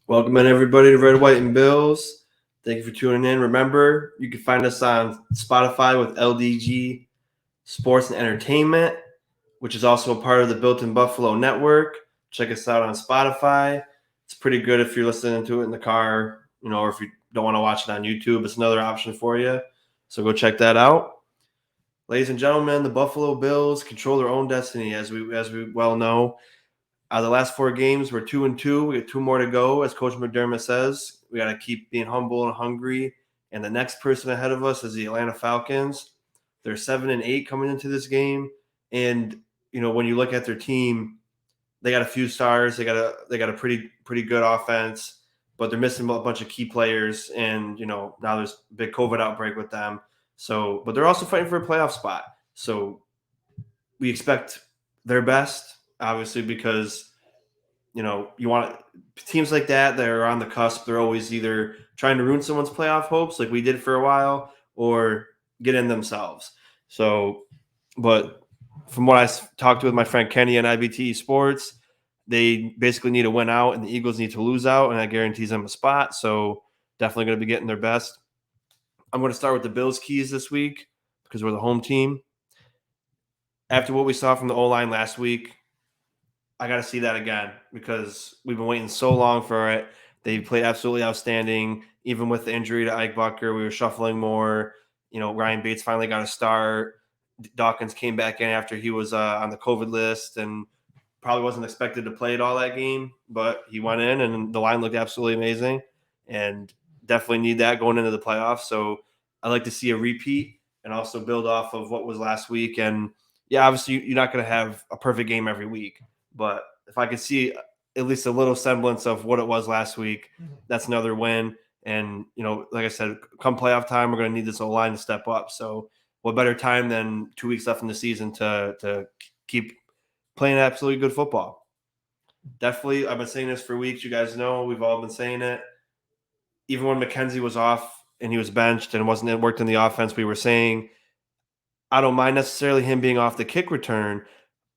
Welcome in, everybody, to Red, White, and Bills. Thank you for tuning in. Remember, you can find us on Spotify with LDG Sports and Entertainment, which is also a part of the Built in Buffalo network. Check us out on Spotify. It's pretty good if you're listening to it in the car, or if you don't want to watch it on YouTube. It's another option for you. So go check that out. Ladies and gentlemen, the Buffalo Bills control their own destiny, as we well know. The last 4 games, we're 2-2. We got 2 more to go, as Coach McDermott says. We got to keep being humble and hungry. And the next person ahead of us is the Atlanta Falcons. They're 7-8 coming into this game. And when you look at their team, they got a few stars. They got a pretty good offense, but they're missing a bunch of key players. And now there's a big COVID outbreak with them. So, but they're also fighting for a playoff spot. So we expect their best, obviously, because you want teams like that are on the cusp. They're always either trying to ruin someone's playoff hopes, like we did for a while, or get in themselves. So, but from what I talked with my friend Kenny on IBT Sports, they basically need to win out, and the Eagles need to lose out, and that guarantees them a spot. So definitely going to be getting their best. I'm going to start with the Bills' keys this week because we're the home team. After what we saw from the O-line last week, I got to see that again because we've been waiting so long for it. They played absolutely outstanding. Even with the injury to Ike Bucker, we were shuffling more. Ryan Bates finally got a start. Dawkins came back in after he was on the COVID list and probably wasn't expected to play it all that game, but he went in and the line looked absolutely amazing and definitely need that going into the playoffs. So I'd like to see a repeat and also build off of what was last week. And yeah, obviously you're not going to have a perfect game every week, but if I could see at least a little semblance of what it was last week, that's another win. And, like I said, come playoff time, we're going to need this O-line to step up. So what better time than 2 weeks left in the season to keep playing absolutely good football. Definitely, I've been saying this for weeks. You guys know we've all been saying it. Even when McKenzie was off and he was benched and worked in the offense, we were saying, I don't mind necessarily him being off the kick return,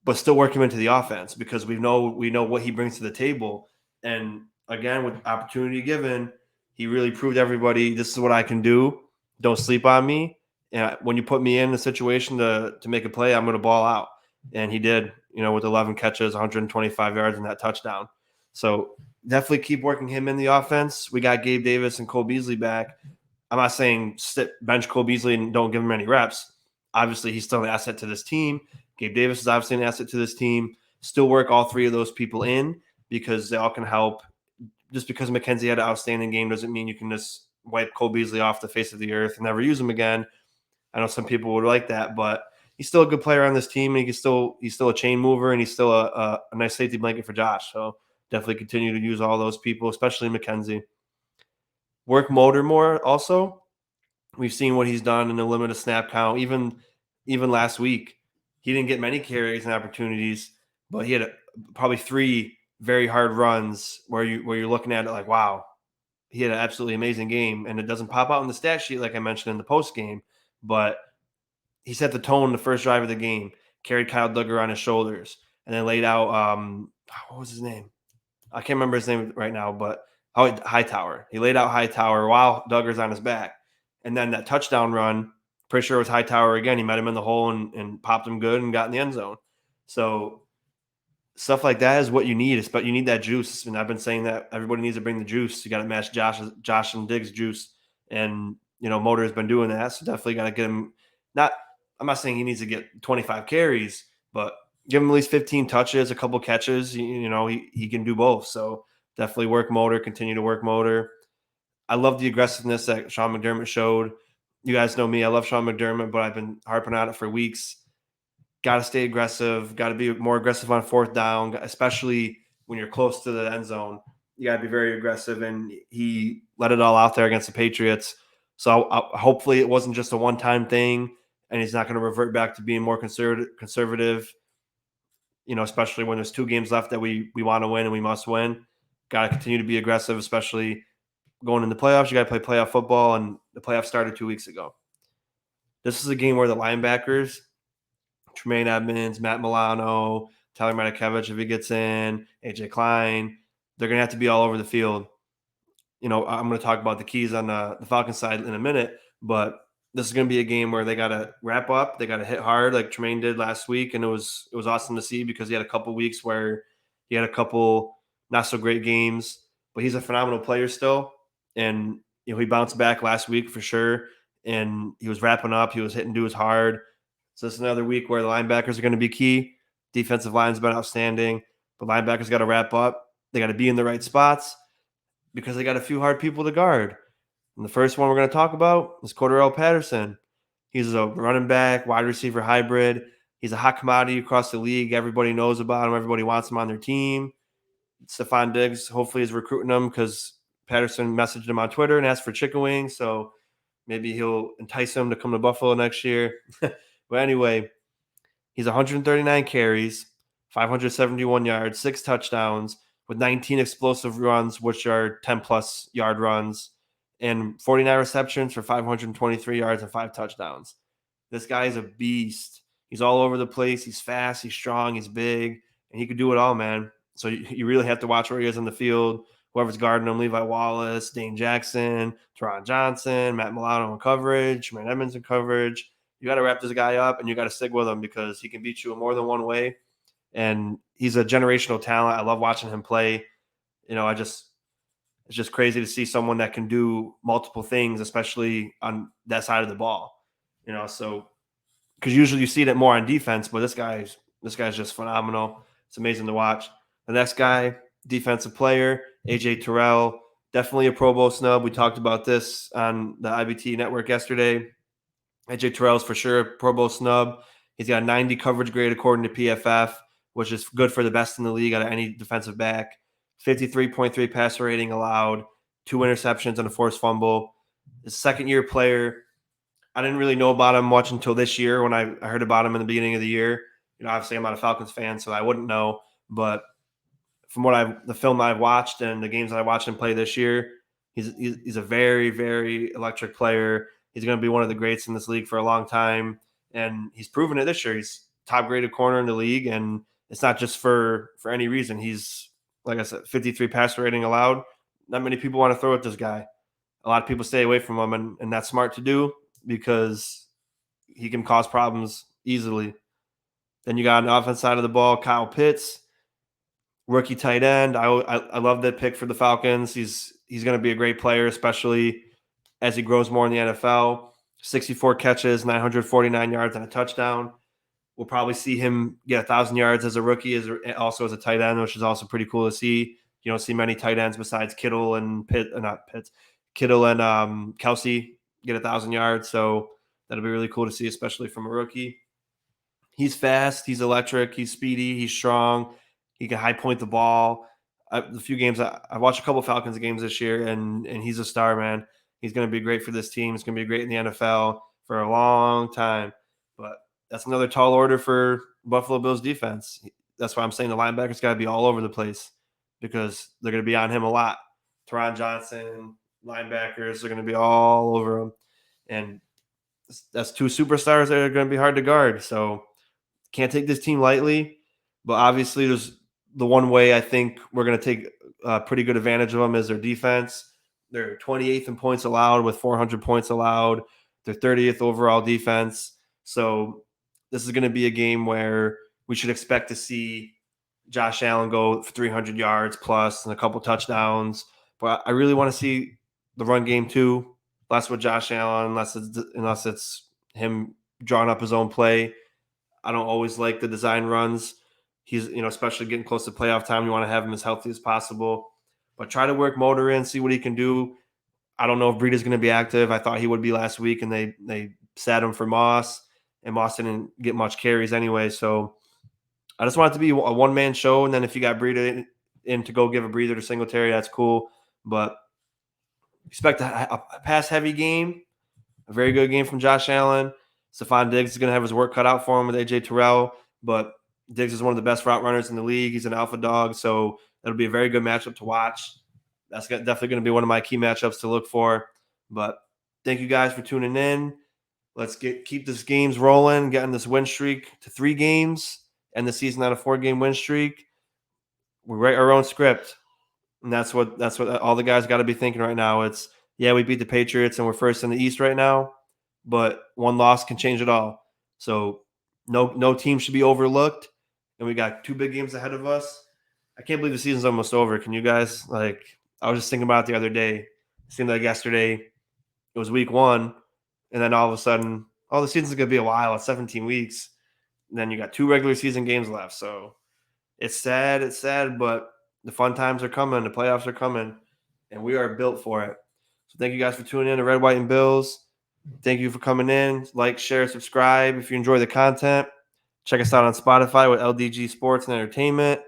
but still work him into the offense because we know what he brings to the table. And again, with opportunity given, he really proved everybody, this is what I can do. Don't sleep on me. And when you put me in a situation to make a play, I'm going to ball out. And he did, with 11 catches, 125 yards and that touchdown. So definitely keep working him in the offense. We got Gabe Davis and Cole Beasley back. I'm not saying bench Cole Beasley and don't give him any reps. Obviously, he's still an asset to this team. Gabe Davis is obviously an asset to this team. Still work all 3 of those people in because they all can help. Just because McKenzie had an outstanding game doesn't mean you can just wipe Cole Beasley off the face of the earth and never use him again. I know some people would like that, but he's still a good player on this team, and he's still a chain mover, and he's still a nice safety blanket for Josh. So definitely continue to use all those people, especially McKenzie. Work Motor more also. We've seen what he's done in the limited snap count. Even last week, he didn't get many carries and opportunities, but he had probably 3 very hard runs where you're looking at it like, wow, he had an absolutely amazing game, and it doesn't pop out in the stat sheet like I mentioned in the post game, but he set the tone the first drive of the game, carried Kyle Duggar on his shoulders, and then laid out what was his name? I can't remember his name right now, but Hightower. He laid out Hightower while Duggar's on his back. And then that touchdown run, pretty sure it was Hightower again. He met him in the hole and popped him good and got in the end zone. So stuff like that is what you need. But you need that juice. And I've been saying that everybody needs to bring the juice. You got to match Josh and Diggs' juice. And, Motor has been doing that. So definitely got to get him I'm not saying he needs to get 25 carries, but give him at least 15 touches, a couple catches. He can do both. So definitely work Motor, continue to work Motor. I love the aggressiveness that Sean McDermott showed. You guys know me. I love Sean McDermott, but I've been harping on it for weeks. Got to stay aggressive. Got to be more aggressive on 4th down, especially when you're close to the end zone. You got to be very aggressive, and he let it all out there against the Patriots. So hopefully it wasn't just a one-time thing, and he's not going to revert back to being more conservative, especially when there's 2 games left that we want to win and we must win. Got to continue to be aggressive, especially going in the playoffs. You got to play playoff football, and the playoffs started 2 weeks ago. This is a game where the linebackers, Tremaine Edmonds, Matt Milano, Tyler Matakevich if he gets in, AJ Klein, they're going to have to be all over the field. I'm going to talk about the Quise on the Falcons side in a minute, but this is going to be a game where they got to wrap up. They got to hit hard like Tremaine did last week, and it was awesome to see because he had a couple weeks where he had a couple not so great games, but he's a phenomenal player still. And he bounced back last week for sure, and he was wrapping up. He was hitting dudes hard. So it's another week where the linebackers are going to be key. Defensive line's been outstanding, but linebackers got to wrap up. They got to be in the right spots because they got a few hard people to guard. And the first one we're going to talk about is Cordrea Patterson. He's a running back, wide receiver hybrid. He's a hot commodity across the league. Everybody knows about him. Everybody wants him on their team. Stephon Diggs hopefully is recruiting him because Patterson messaged him on Twitter and asked for chicken wings. So maybe he'll entice him to come to Buffalo next year. But anyway, he's 139 carries, 571 yards, 6 touchdowns with 19 explosive runs, which are 10-plus yard runs, and 49 receptions for 523 yards and 5 touchdowns. This guy is a beast. He's all over the place. He's fast. He's strong. He's big. And he could do it all, man. So you really have to watch where he is on the field. Whoever's guarding him, Levi Wallace, Dane Jackson, Teron Johnson, Matt Milano in coverage, Tremaine Edmonds in coverage. You got to wrap this guy up, and you got to stick with him because he can beat you in more than one way. And he's a generational talent. I love watching him play. It's just crazy to see someone that can do multiple things, especially on that side of the ball. So because usually you see that more on defense, but this guy's just phenomenal. It's amazing to watch. The next guy, defensive player, AJ Tyrell, definitely a Pro Bowl snub. We talked about this on the IBT network yesterday. AJ Tyrell is for sure a Pro Bowl snub. He's got a 90 coverage grade according to PFF, which is good for the best in the league out of any defensive back. 53.3 passer rating allowed, 2 interceptions and a forced fumble. His second-year player. I didn't really know about him much until this year when I heard about him in the beginning of the year. Obviously I'm not a Falcons fan, so I wouldn't know. But from the film I've watched and the games that I watched him play this year, he's a very, very electric player. He's going to be one of the greats in this league for a long time, and he's proven it this year. He's top-graded corner in the league, and it's not just for any reason. He's, like I said, 53 passer rating allowed. Not many people want to throw at this guy. A lot of people stay away from him, and that's smart to do because he can cause problems easily. Then you got on the offense side of the ball, Kyle Pitts, rookie tight end. I love that pick for the Falcons. He's going to be a great player, especially as he grows more in the NFL. 64 catches, 949 yards, and a touchdown. We'll probably see him get 1,000 yards as a rookie, also as a tight end, which is also pretty cool to see. You don't see many tight ends besides Kittle and Kittle and Kelsey get 1,000 yards. So that'll be really cool to see, especially from a rookie. He's fast. He's electric. He's speedy. He's strong. He can high point the ball. The few games I watched a couple of Falcons games this year, and he's a star, man. He's going to be great for this team. He's going to be great in the NFL for a long time. But that's another tall order for Buffalo Bills defense. That's why I'm saying the linebackers got to be all over the place because they're going to be on him a lot. Teron Johnson, linebackers are going to be all over him. And that's 2 superstars that are going to be hard to guard. So can't take this team lightly. But obviously there's the one way I think we're going to take pretty good advantage of them is their defense. They're 28th in points allowed with 400 points allowed. They're 30th overall defense. So this is going to be a game where we should expect to see Josh Allen go for 300 yards plus and a couple touchdowns. But I really want to see the run game too. Less with Josh Allen, unless it's him drawing up his own play. I don't always like the design runs. He's, especially getting close to playoff time, you want to have him as healthy as possible. But try to work Motor in, see what he can do. I don't know if Breida's going to be active. I thought he would be last week, and they sat him for Moss, and Moss didn't get much carries anyway. So I just want it to be a one-man show, and then if you got Breida in to go give a breather to Singletary, that's cool. But expect a pass-heavy game, a very good game from Josh Allen. Stephon Diggs is going to have his work cut out for him with AJ Tyrell, but Diggs is one of the best route runners in the league. He's an alpha dog, so that'll be a very good matchup to watch. That's definitely going to be one of my key matchups to look for. But thank you guys for tuning in. Let's keep this games rolling, getting this win streak to 3 games, end the season on a 4-game win streak. We write our own script. And that's what all the guys got to be thinking right now. It's, yeah, we beat the Patriots and we're first in the East right now, but one loss can change it all. So no team should be overlooked, and we got 2 big games ahead of us. I can't believe the season's almost over. Can you guys? Like, I was just thinking about it the other day. It seemed like yesterday it was week 1, and then all of a sudden, the season's gonna be a while. It's 17 weeks. And then you got 2 regular season games left. So it's sad, but the fun times are coming. The playoffs are coming, and we are built for it. So thank you guys for tuning in to Red, White, and Bills. Thank you for coming in. Like, share, subscribe if you enjoy the content. Check us out on Spotify with LDG Sports and Entertainment.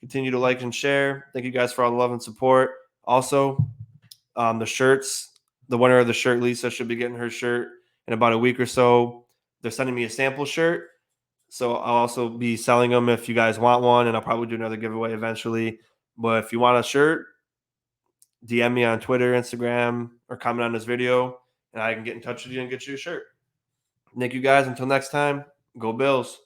Continue to like and share. Thank you guys for all the love and support. Also, the shirts, the winner of the shirt, Lisa, should be getting her shirt in about a week or so. They're sending me a sample shirt. So I'll also be selling them if you guys want one, and I'll probably do another giveaway eventually. But if you want a shirt, DM me on Twitter, Instagram, or comment on this video, and I can get in touch with you and get you a shirt. Thank you guys. Until next time, go Bills.